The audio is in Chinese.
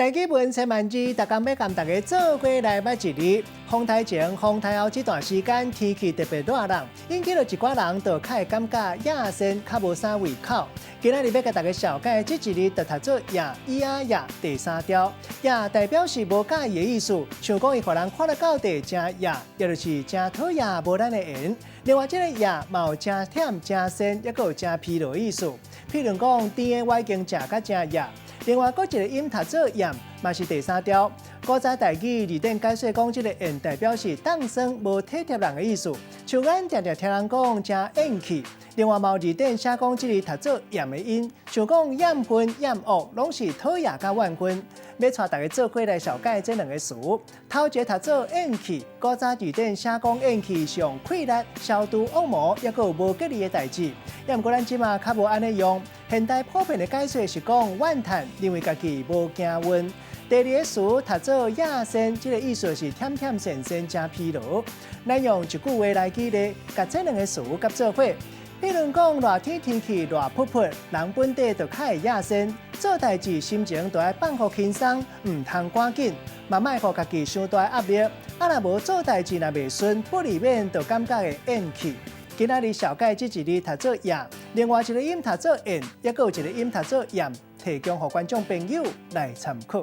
台基本千万字，逐工要甲大家做伙来捌一日。风台前、风台后这段时间天气特别热冷，引起了一寡人就开始感觉野生较无啥胃口。今仔日要甲大家小解这一日就读做野咿呀野第三条，野代表是无介意的意思，像讲伊互人看了到底真野，也就是真讨厌无咱的缘。另外，这个野嘛有真忝、真鲜，也有真疲劳的意思。譬如讲，甜的我已经食甲真野。另外，搁一个音读做盐，嘛是第三条。古早台语字典解说讲，这个盐代表是当生无体贴人的意思，像咱常常听人讲真厌气。另外，毛字典写讲这个读做盐的音，像讲厌恨、厌恶，拢是讨厌甲怨恨。要带大家做伙来小解这两个词。头一个读做厌气，古早字典写讲厌气上溃力、消除恶魔，也有无吉利的代志。也毋过咱即马较无安尼用。现代普遍的解说是讲怨叹，认为家己无惊晕。第二个词读做野生，这个意思是忝忝闲闲加疲劳。咱用一句话来举例，甲这两个词夹做伙。譬如讲热天天气热扑扑，人本地就较会野生，做代志心情就爱放互轻松，唔通赶紧，嘛莫互家己伤大压力。若无做代志若袂顺，不里面就感觉会厌气。今仔日小解这一日读做野，另外一个音读做厌，也有一个音读做盐，提供予观众朋友来参考。